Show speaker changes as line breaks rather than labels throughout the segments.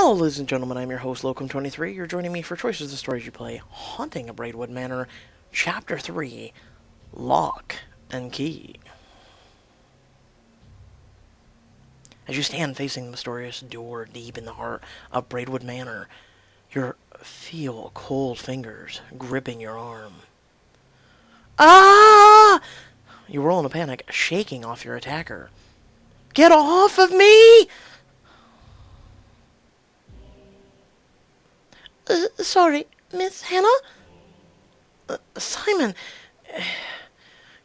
Hello, ladies and gentlemen, I'm your host, Locum23. You're joining me for Choices of Stories You Play, Haunting of Braidwood Manor, Chapter 3, Lock and Key. As you stand facing the mysterious door deep in the heart of Braidwood Manor, you feel cold fingers gripping your arm. Ah! You roll in a panic, shaking off your attacker. Get off of me! Sorry, Miss Hannah? Simon,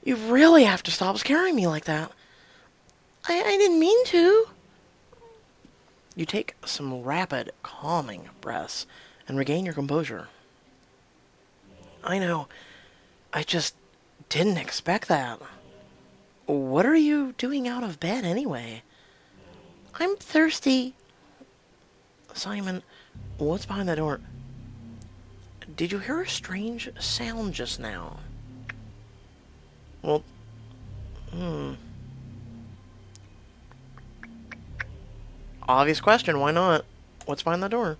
you really have to stop scaring me like that. I didn't mean to. You take some rapid, calming breaths and regain your composure. I know, I just didn't expect that. What are you doing out of bed anyway? I'm thirsty. Simon, what's behind the door? Did you hear a strange sound just now? Well, obvious question, why not? What's behind the door?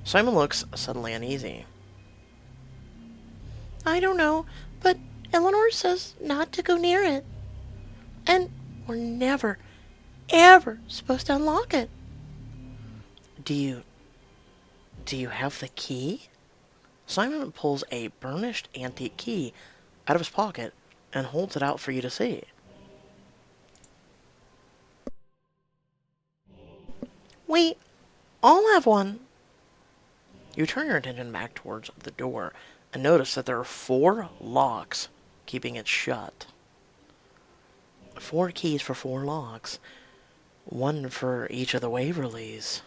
Simon looks suddenly uneasy. I don't know, but Eleanor says not to go near it. And we're never, ever supposed to unlock it. Do you have the key? Simon pulls a burnished antique key out of his pocket and holds it out for you to see. We all have one. You turn your attention back towards the door and notice that there are 4 locks keeping it shut. 4 keys for 4 locks. One for each of the Waverleys.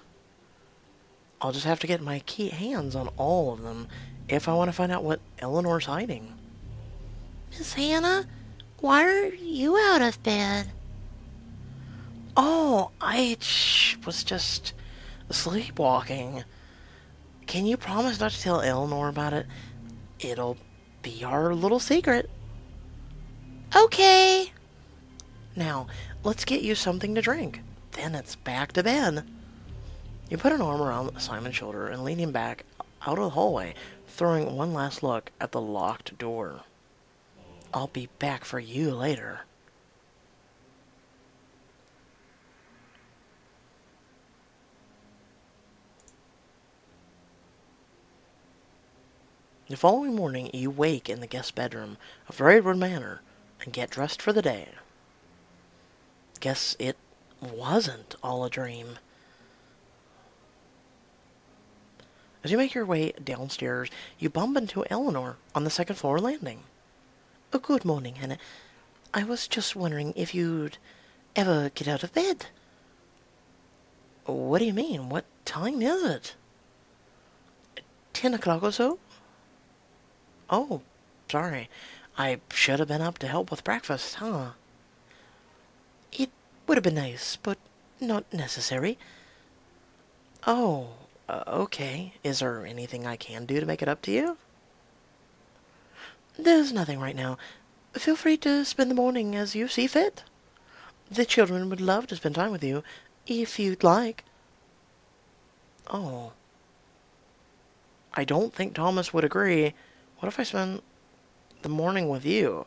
I'll just have to get my hands on all of them if I want to find out what Eleanor's hiding. Miss Hannah, why are you out of bed? Oh, I was just sleepwalking. Can you promise not to tell Eleanor about it? It'll be our little secret. Okay. Now, let's get you something to drink. Then it's back to bed. You put an arm around Simon's shoulder and lean him back out of the hallway, throwing one last look at the locked door. I'll be back for you later. The following morning, you wake in the guest bedroom of Braidwood Manor and get dressed for the day. Guess it wasn't all a dream. As you make your way downstairs, you bump into Eleanor on the second floor landing. Oh, good morning, Hannah. I was just wondering if you'd ever get out of bed. What do you mean? What time is it? 10 o'clock or so? Oh, sorry. I should have been up to help with breakfast, huh? It would have been nice, but not necessary. Oh, okay. Is there anything I can do to make it up to you? There's nothing right now. Feel free to spend the morning as you see fit. The children would love to spend time with you, if you'd like. Oh. I don't think Thomas would agree. What if I spend the morning with you?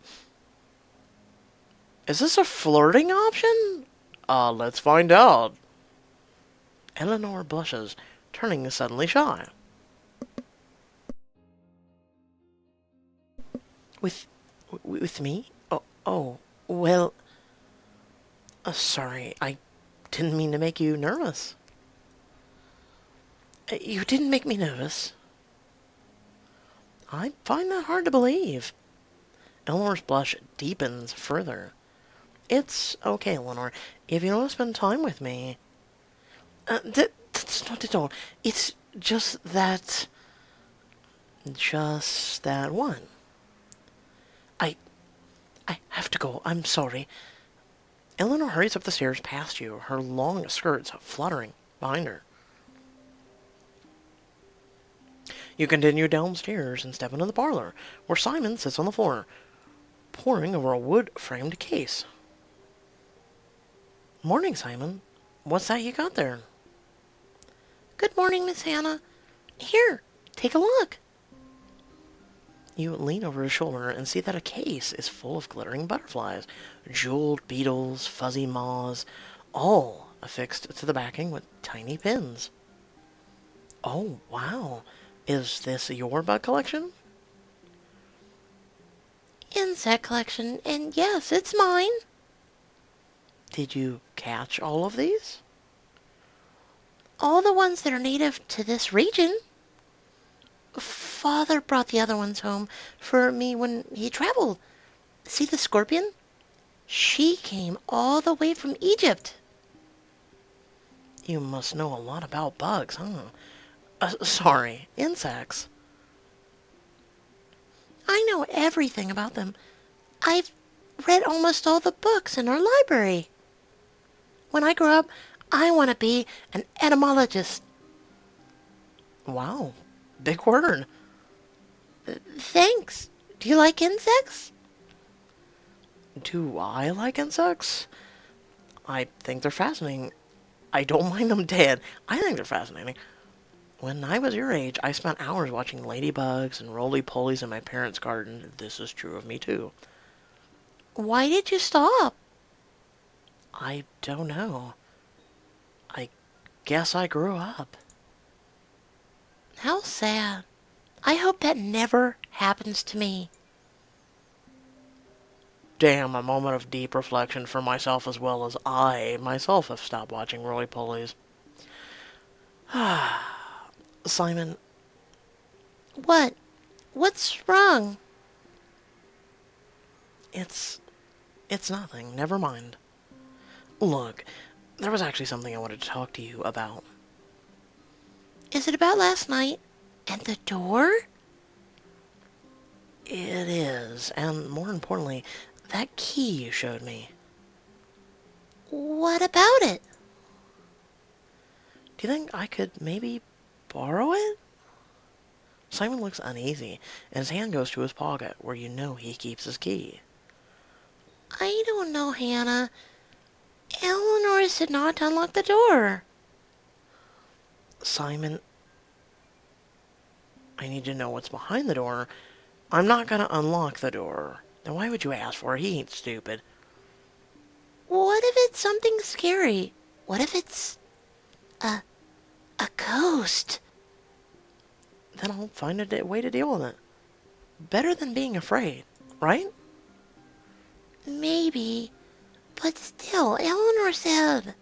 Is this a flirting option? Let's find out. Eleanor blushes, turning suddenly shy. With me? Oh, well... sorry, I didn't mean to make you nervous. You didn't make me nervous. I find that hard to believe. Eleanor's blush deepens further. It's okay, Eleanor. If you don't want to spend time with me... that's not at all. It's just that... Just that one. I have to go. I'm sorry. Eleanor hurries up the stairs past you, her long skirts fluttering behind her. You continue downstairs and step into the parlor, where Simon sits on the floor, poring over a wood-framed case. Morning, Simon. What's that you got there? Good morning, Miss Hannah. Here, take a look. You lean over his shoulder and see that a case is full of glittering butterflies, jeweled beetles, fuzzy moths, all affixed to the backing with tiny pins. Oh, wow. Is this your bug collection? Insect collection, and yes, it's mine. Did you catch all of these? All the ones that are native to this region. Father brought the other ones home for me when he traveled. See the scorpion? She came all the way from Egypt. You must know a lot about bugs, huh? Sorry, insects. I know everything about them. I've read almost all the books in our library. When I grow up, I want to be an etymologist. Wow, big word. Thanks. Do you like insects? Do I like insects? I think they're fascinating. I don't mind them dead. I think they're fascinating. When I was your age, I spent hours watching ladybugs and roly-polies in my parents' garden. This is true of me, too. Why did you stop? I don't know. I guess I grew up. How sad. I hope that never happens to me. Damn, a moment of deep reflection for myself as well as I myself have stopped watching roly-polies. Simon. What? What's wrong? It's nothing. Never mind. Look, there was actually something I wanted to talk to you about. Is it about last night? And the door? It is, and more importantly, that key you showed me. What about it? Do you think I could maybe borrow it? Simon looks uneasy, and his hand goes to his pocket, where you know he keeps his key. I don't know, Hannah. Eleanor said not to unlock the door. Simon, I need to know what's behind the door. I'm not gonna unlock the door. Then why would you ask for it? He ain't stupid. What if it's something scary? What if it's a ghost? Then I'll find a way to deal with it. Better than being afraid, right? Maybe, but still, Eleanor said...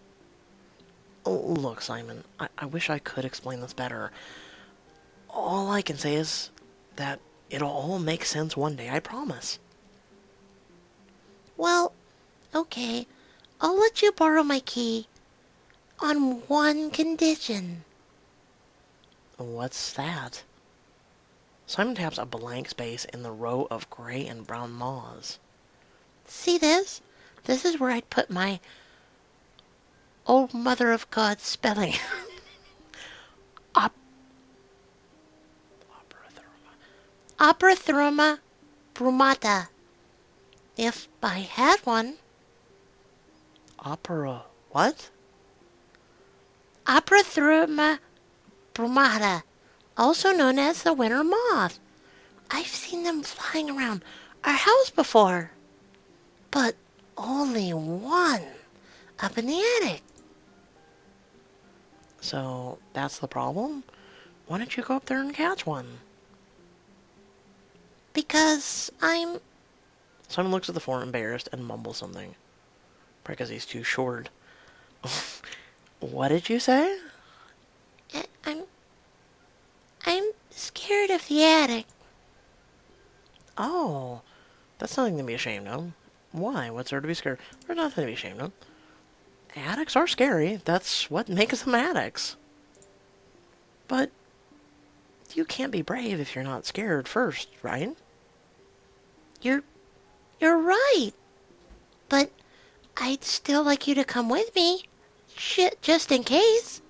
Oh, look, Simon, I wish I could explain this better. All I can say is that it'll all make sense one day, I promise. Well, okay, I'll let you borrow my key. On one condition. What's that? Simon taps a blank space in the row of gray and brown moths. See this? This is where I'd put my Oh Mother of God spelling. Op- Operathurma brumata. If I had one. Opera what? Operathurma brumata, also known as the winter moth. I've seen them flying around our house before. But only one up in the attic. So that's the problem? Why don't you go up there and catch one? Because I'm... Simon looks at the floor embarrassed and mumbles something. Because he's too short. What did you say? I'm scared of the attic. Oh, that's nothing to be ashamed of. Why? What's there to be scared? There's nothing to be ashamed of. Attics are scary. That's what makes them attics. But you can't be brave if you're not scared first, right? You're right. But I'd still like you to come with me. Just in case.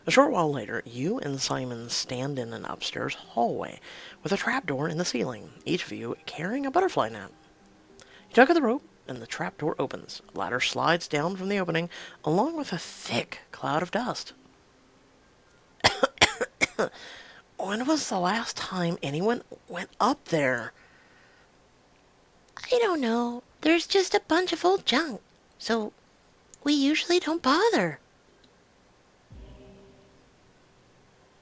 A short while later, you and Simon stand in an upstairs hallway with a trapdoor in the ceiling, each of you carrying a butterfly net. You tug at the rope, and the trapdoor opens. A ladder slides down from the opening, along with a thick cloud of dust. When was the last time anyone went up there?
I don't know. There's just a bunch of old junk, so we usually don't bother.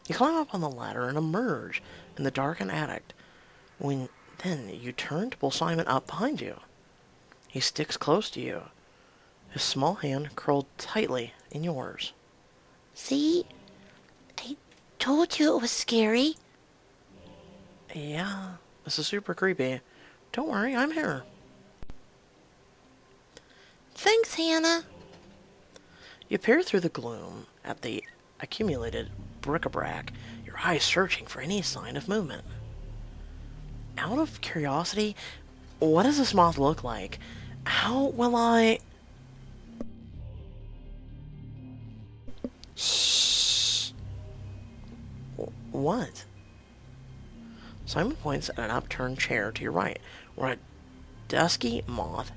You climb up on the ladder and emerge in the darkened attic. Then you turn to pull Simon up behind you. He sticks close to you, his small hand curled tightly in yours.
See? I told you it was scary.
Yeah, this is super creepy. Don't worry, I'm here.
Thanks, Hannah.
You peer through the gloom at the accumulated bric-a-brac, your eyes searching for any sign of movement. Out of curiosity, what does this moth look like? How will I...
Shh.
What? Simon points at an upturned chair to your right, where a dusky moth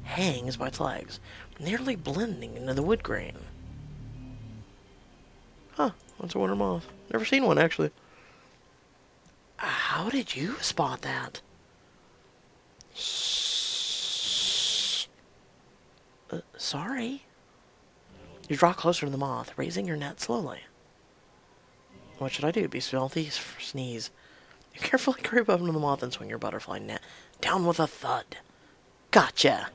hangs by its legs, nearly blending into the wood grain. Huh, that's a winter moth. Never seen one, actually. How did you spot that?
Shh.
Sorry. You draw closer to the moth, raising your net slowly. What should I do? Be stealthy? Sneeze. You carefully creep up to the moth and swing your butterfly net down with a thud. Gotcha!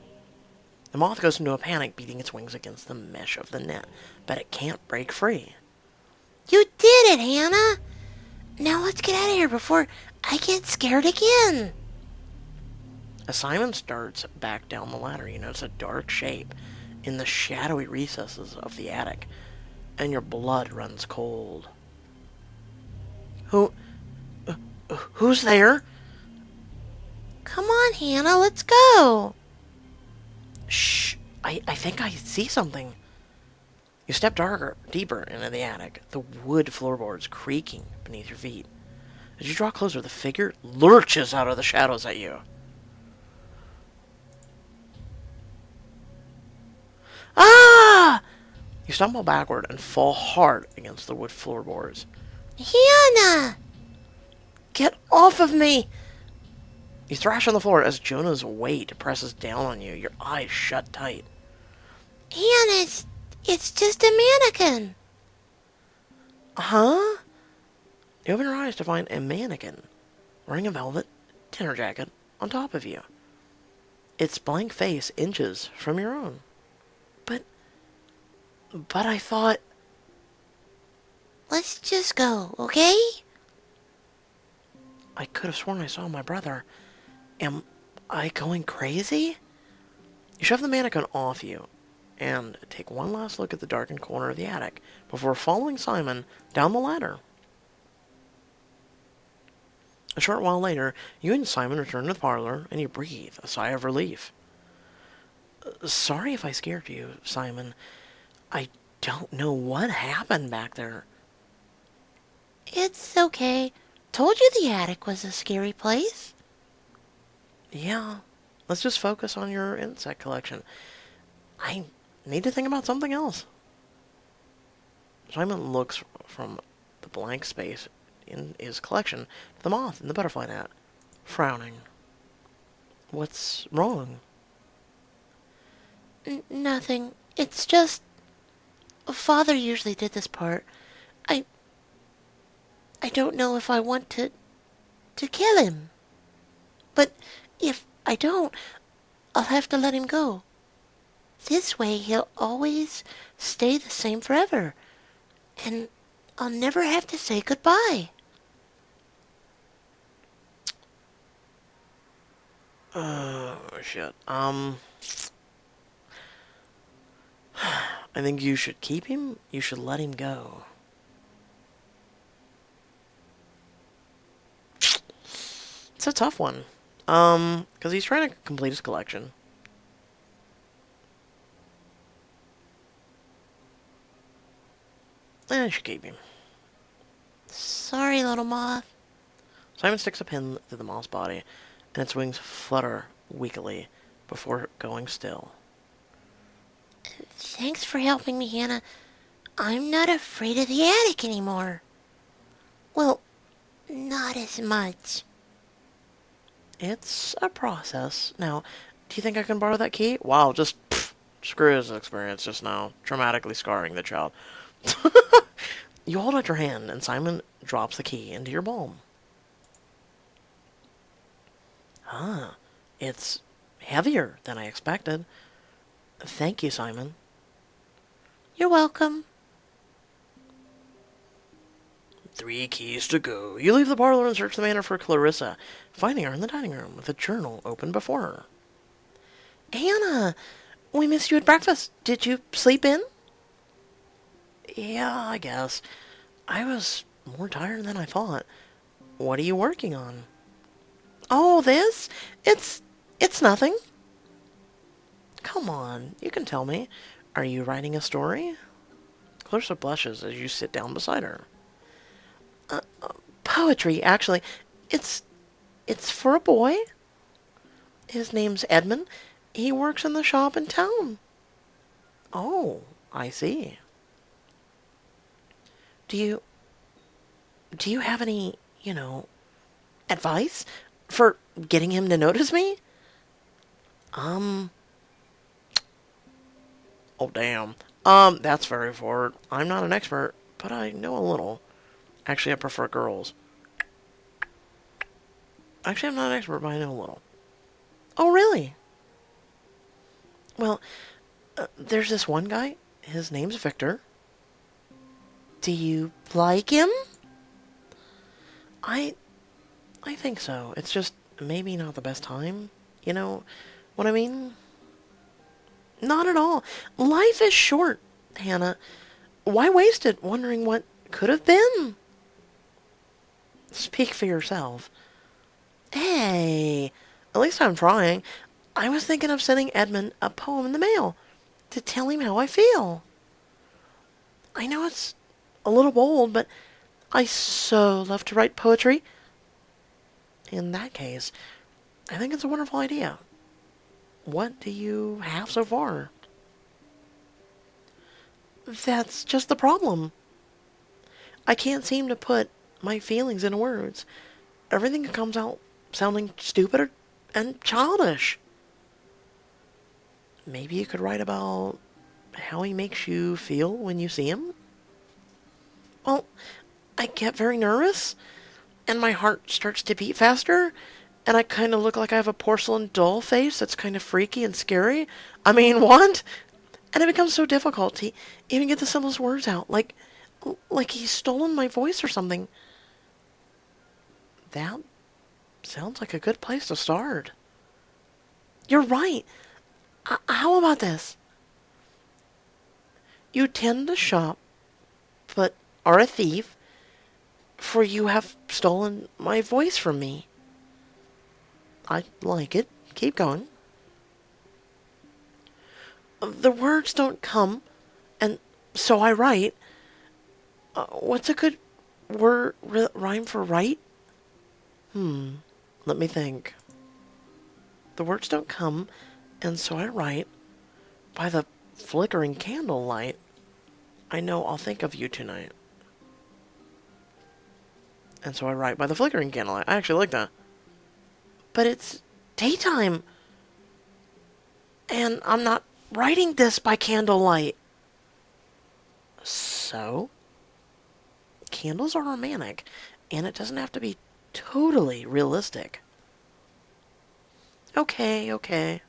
The moth goes into a panic, beating its wings against the mesh of the net, but it can't break free.
You did it, Hannah. Now let's get out of here before I get scared again.
As Simon starts back down the ladder, you notice a dark shape in the shadowy recesses of the attic, and your blood runs cold. Who's there?
Come on, Hannah, let's go.
Shh, I think I see something. You step deeper into the attic, the wood floorboards creaking beneath your feet. As you draw closer, the figure lurches out of the shadows at you. Ah! You stumble backward and fall hard against the wood floorboards.
Hannah!
Get off of me! You thrash on the floor as Jonah's weight presses down on you, your eyes shut tight.
Hannah, it's just a mannequin.
Huh? You open your eyes to find a mannequin wearing a velvet dinner jacket on top of you. Its blank face inches from your own. But I thought...
Let's just go, okay?
I could have sworn I saw my brother. Am I going crazy? You shove the mannequin off you and take one last look at the darkened corner of the attic before following Simon down the ladder. A short while later, you and Simon return to the parlor and you breathe a sigh of relief. Sorry if I scared you, Simon. I don't know what happened back there.
It's okay. Told you the attic was a scary place.
Yeah, let's just focus on your insect collection. I need to think about something else. Simon looks from the blank space in his collection to the moth and the butterfly net, frowning. What's wrong?
Nothing. It's just... Father usually did this part. I... I don't know if I want to kill him. But if I don't, I'll have to let him go. This way he'll always stay the same forever. And I'll never have to say goodbye.
Oh, shit. I think you should keep him. You should let him go. It's a tough one. Because he's trying to complete his collection. You should keep him.
Sorry, little moth.
Simon sticks a pin through the moth's body, and its wings flutter weakly before going still.
Thanks for helping me, Hannah. I'm not afraid of the attic anymore. Well, not as much.
It's a process. Now, do you think I can borrow that key? Wow, just screw his experience just now, dramatically scarring the child. You hold out your hand, and Simon drops the key into your palm. Ah, it's heavier than I expected. Thank you, Simon.
You're welcome.
3 keys to go. You leave the parlor and search the manor for Clarissa, finding her in the dining room with a journal open before her. Hannah, we missed you at breakfast. Did you sleep in? Yeah, I guess. I was more tired than I thought. What are you working on? Oh, this? It's nothing. Come on, you can tell me. Are you writing a story? Clarissa blushes as you sit down beside her. Poetry, actually. It's it's for a boy. His name's Edmund. He works in the shop in town. Oh, I see. Do you do you have any, advice for getting him to notice me? Um, oh damn. That's very forward. I'm not an expert, but I know a little. Actually, I prefer girls. Actually, I'm not an expert, but I know a little. Oh, really? Well, there's this one guy. His name's Victor. Do you like him? I I think so. It's just maybe not the best time. You know what I mean? Not at all. Life is short, Hannah. Why waste it wondering what could have been? Speak for yourself. Hey, at least I'm trying. I was thinking of sending Edmund a poem in the mail to tell him how I feel. I know it's a little bold, but I so love to write poetry. In that case, I think it's a wonderful idea. What do you have so far? That's just the problem. I can't seem to put my feelings into words. Everything comes out sounding stupid and childish. Maybe you could write about how he makes you feel when you see him? Well, I get very nervous, and my heart starts to beat faster, and I kind of look like I have a porcelain doll face that's kind of freaky and scary. I mean, what? And it becomes so difficult to even get the simplest words out, like he's stolen my voice or something. That sounds like a good place to start. You're right. How about this? You tend to shop, but are a thief, for you have stolen my voice from me. I like it. Keep going. The words don't come, and so I write. What's a good word rhyme for write? Let me think. The words don't come, and so I write. By the flickering candlelight, I know I'll think of you tonight. And so I write by the flickering candlelight. I actually like that. But it's daytime, and I'm not writing this by candlelight. So, candles are romantic, and it doesn't have to be totally realistic. Okay, okay.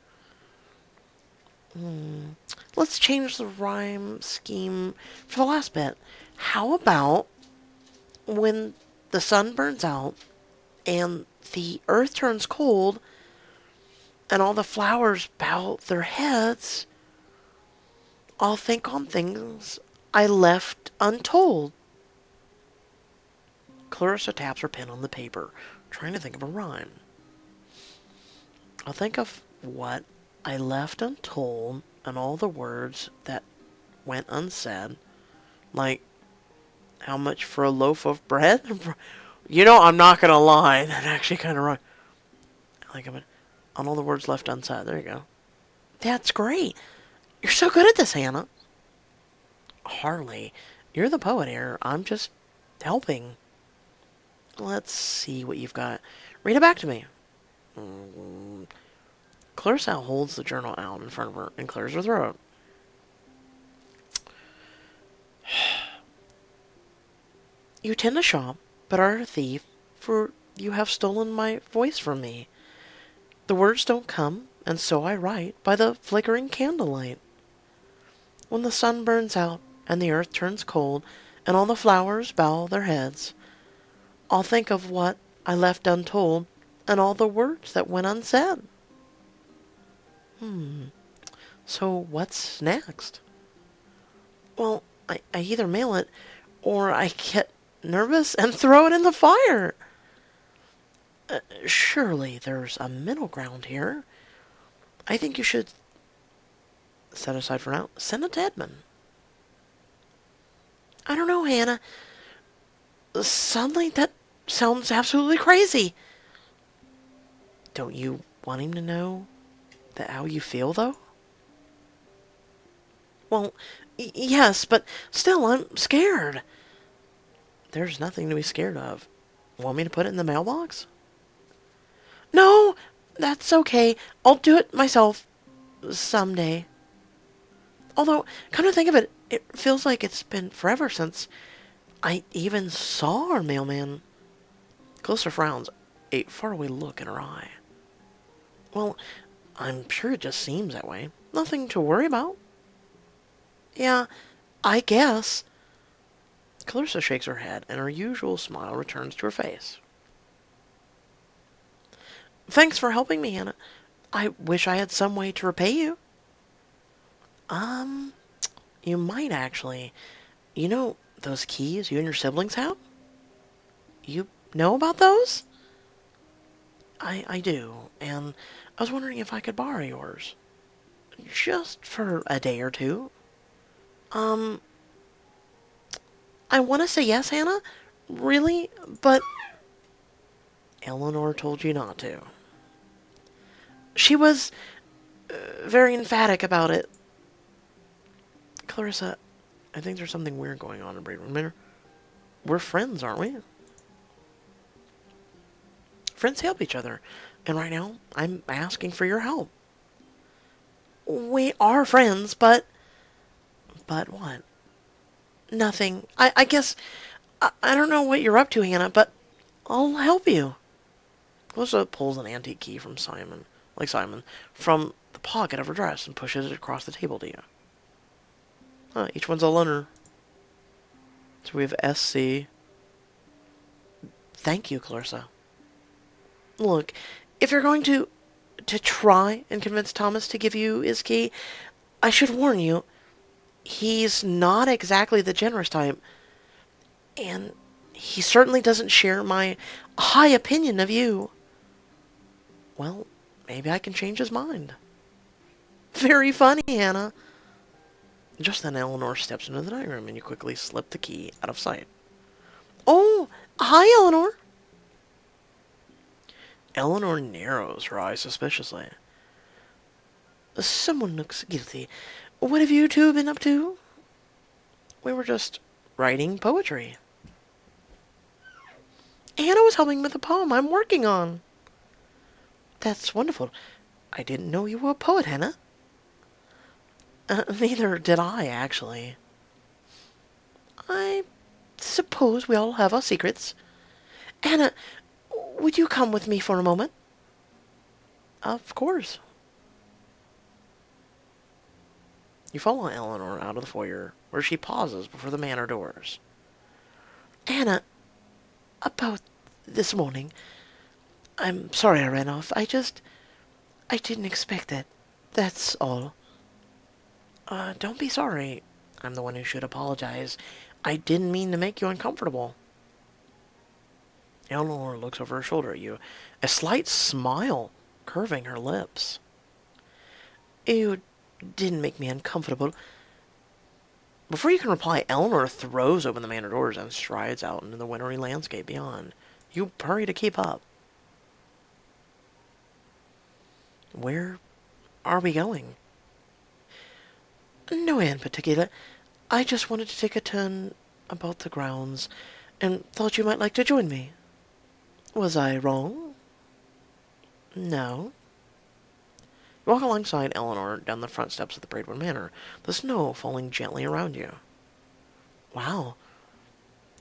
Let's change the rhyme scheme for the last bit. How about when the sun burns out and the earth turns cold and all the flowers bow their heads, I'll think on things I left untold. Clarissa taps her pen on the paper, trying to think of a rhyme. I'll think of what I left untold and all the words that went unsaid, like how much for a loaf of bread? I'm not gonna lie, that actually kind of rhymes. Like on all the words left unsaid. There you go. That's great. You're so good at this, Hannah. Hardly. You're the poet here. I'm just helping. Let's see what you've got. Read it back to me. Clarissa holds the journal out in front of her and clears her throat. You tend to shop, but are a thief, for you have stolen my voice from me. The words don't come, and so I write by the flickering candlelight. When the sun burns out, and the earth turns cold, and all the flowers bow their heads, I'll think of what I left untold, and all the words that went unsaid. So what's next? Well, I either mail it, or I get nervous and throw it in the fire. Surely there's a middle ground here. I think you should set aside for now. Send it to Edmund. I don't know, Hannah. Suddenly that sounds absolutely crazy. Don't you want him to know that how you feel, though? Well, yes, but still, I'm scared. There's nothing to be scared of. Want me to put it in the mailbox? No, that's okay. I'll do it myself someday. Although, come to think of it, it feels like it's been forever since I even saw our mailman. Clarissa frowns, a faraway look in her eye. Well, I'm sure it just seems that way. Nothing to worry about. Yeah, I guess. Clarissa shakes her head, and her usual smile returns to her face. Thanks for helping me, Hannah. I wish I had some way to repay you. Um, you might actually. You know those keys you and your siblings have? You know about those? I do, and I was wondering if I could borrow yours. Just for a day or two. Um, I want to say yes, Hannah. Really, but Eleanor told you not to. She was very emphatic about it. Clarissa, I think there's something weird going on in Braidwood Manor. We're friends, aren't we? Friends help each other, and right now I'm asking for your help. We are friends, but... But what? Nothing. I guess... I don't know what you're up to, Hannah, but I'll help you. Clarissa pulls an antique key from Simon, from the pocket of her dress and pushes it across the table to you. Each one's a loner. So we have SC. Thank you, Clarissa. Look, if you're going to try and convince Thomas to give you his key, I should warn you, he's not exactly the generous type, and he certainly doesn't share my high opinion of you. Well, maybe I can change his mind. Very funny, Hannah. Just then Eleanor steps into the dining room, and you quickly slip the key out of sight. Oh, hi, Eleanor. Eleanor narrows her eyes suspiciously. Someone looks guilty. What have you two been up to? We were just writing poetry. Hannah was helping with a poem I'm working on. That's wonderful. I didn't know you were a poet, Hannah. Neither did I, actually. I suppose we all have our secrets. Hannah, would you come with me for a moment? Of course. You follow Eleanor out of the foyer, where she pauses before the manor doors. Hannah, about this morning. I'm sorry I ran off. I didn't expect it. That's all. Don't be sorry. I'm the one who should apologize. I didn't mean to make you uncomfortable. Eleanor looks over her shoulder at you, a slight smile curving her lips. You didn't make me uncomfortable. Before you can reply, Eleanor throws open the manor doors and strides out into the wintry landscape beyond. You hurry to keep up. Where are we going? Nowhere in particular. I just wanted to take a turn about the grounds and thought you might like to join me. Was I wrong? No. You walk alongside Eleanor down the front steps of the Braidwood Manor, the snow falling gently around you. Wow,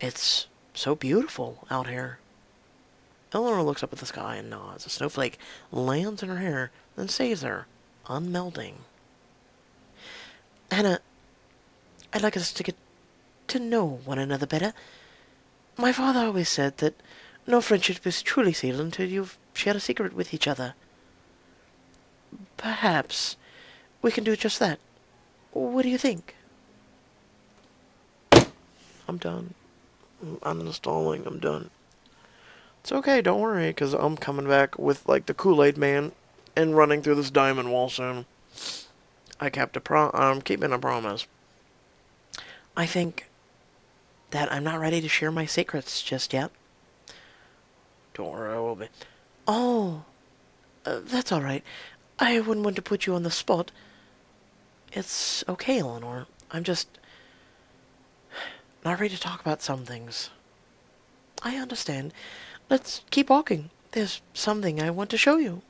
it's so beautiful out here. Eleanor looks up at the sky and nods. A snowflake lands in her hair, then stays there, unmelting. Hannah, I'd like us to get to know one another better. My father always said that no friendship is truly sealed until you've shared a secret with each other. Perhaps we can do just that. What do you think? I'm done. I'm uninstalling. I'm done. It's okay, don't worry, because I'm coming back with, like, the Kool-Aid Man and running through this diamond wall soon. I'm keeping a promise. I think that I'm not ready to share my secrets just yet. Don't worry, I will be. Oh, that's all right. I wouldn't want to put you on the spot. It's okay, Eleanor. I'm just not ready to talk about some things. I understand. Let's keep walking. There's something I want to show you.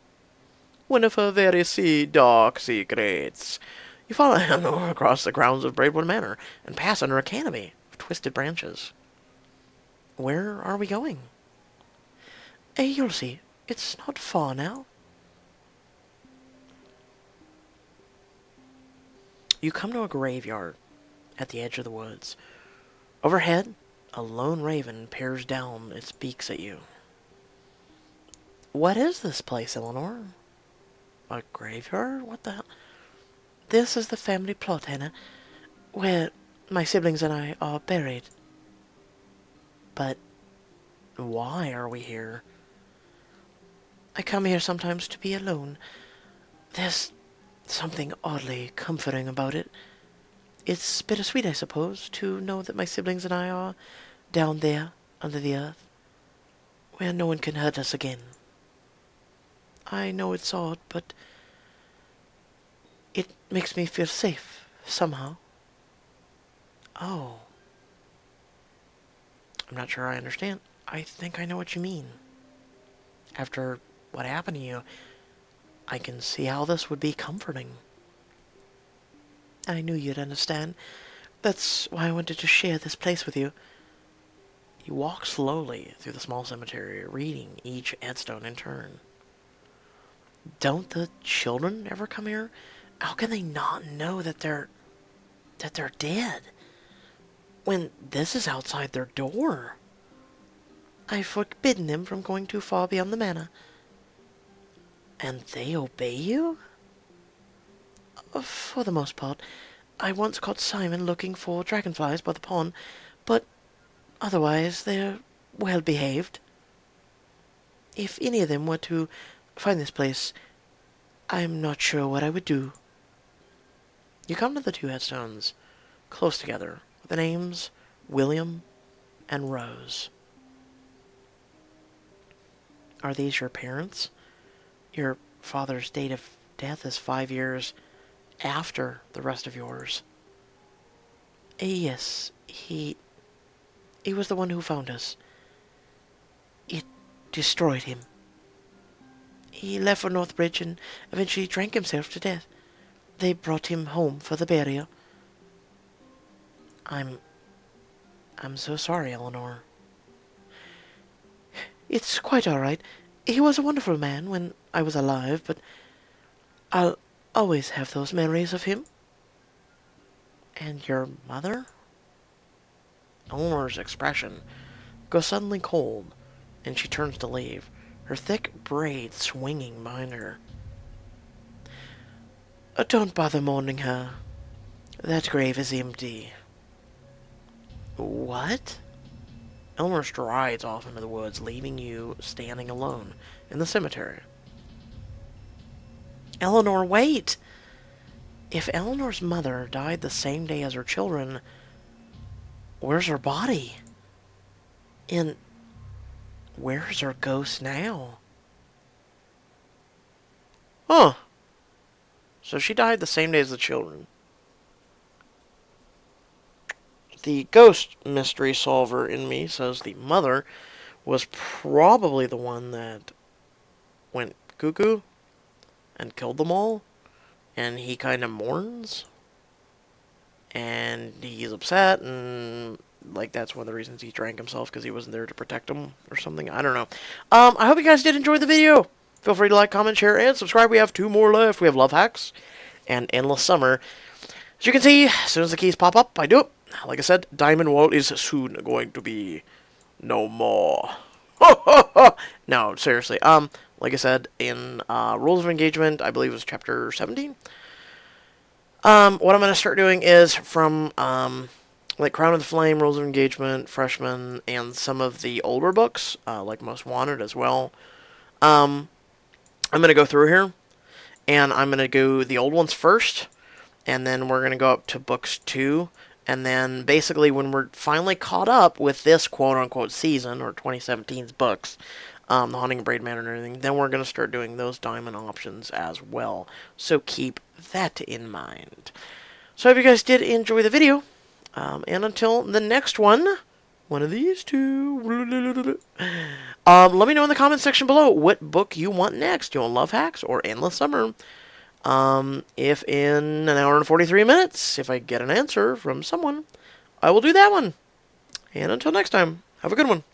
One of her very dark secrets. You follow Eleanor across the grounds of Braidwood Manor and pass under a canopy of twisted branches. Where are we going? You'll see. It's not far now. You come to a graveyard at the edge of the woods. Overhead, a lone raven peers down its beaks at you. What is this place, Eleanor? A graveyard? What the hell? This is the family plot, Hannah, where my siblings and I are buried. But why are we here? I come here sometimes to be alone. There's something oddly comforting about it. It's bittersweet, I suppose, to know that my siblings and I are down there under the earth, where no one can hurt us again. I know it's odd, but it makes me feel safe, somehow. Oh. I'm not sure I understand. I think I know what you mean. After what happened to you, I can see how this would be comforting. I knew you'd understand. That's why I wanted to share this place with you. You walk slowly through the small cemetery, reading each headstone in turn. Don't the children ever come here? How can they not know that they're dead when this is outside their door? I've forbidden them from going too far beyond the manor. And they obey you? For the most part. I once caught Simon looking for dragonflies by the pond, but otherwise they're well behaved. If any of them were to find this place, I'm not sure what I would do. You come to the two headstones, close together, with the names William and Rose. Are these your parents? Your father's date of death is 5 years after the rest of yours. Yes, he was the one who found us. It destroyed him. He left for Northbridge and eventually drank himself to death. They brought him home for the burial. I'm so sorry, Eleanor. It's quite all right. He was a wonderful man when I was alive, but I'll always have those memories of him. And your mother? Eleanor's expression goes suddenly cold, and she turns to leave, her thick braids swinging behind her. Don't bother mourning her. That grave is empty. What? Eleanor strides off into the woods, leaving you standing alone in the cemetery. Eleanor, wait! If Eleanor's mother died the same day as her children, where's her body? And where's her ghost now? Huh. So she died the same day as the children. The ghost mystery solver in me says the mother was probably the one that went cuckoo and killed them all, and he kind of mourns, and he's upset, and like that's one of the reasons he drank himself, because he wasn't there to protect him or something. I don't know. I hope you guys did enjoy the video. Feel free to like, comment, share, and subscribe. We have 2 more left. We have Love Hacks and Endless Summer. As you can see, as soon as the keys pop up, I do it. Like I said, Diamond World is soon going to be no more. No, seriously. Like I said, in Rules of Engagement, I believe it was chapter 17. What I'm going to start doing is from, like Crown of the Flame, Rules of Engagement, Freshman, and some of the older books, like Most Wanted as well. I'm going to go through here, and I'm going to go the old ones first, and then we're going to go up to books 2, and then basically when we're finally caught up with this quote-unquote season, or 2017's books, the Haunting of Braidwood Manor and everything, then we're going to start doing those diamond options as well. So keep that in mind. So I hope you guys did enjoy the video, and until the next one of these two, let me know in the comment section below what book you want next. You want Love Hacks or Endless Summer? If in an hour and 43 minutes, if I get an answer from someone, I will do that one. And until next time, have a good one.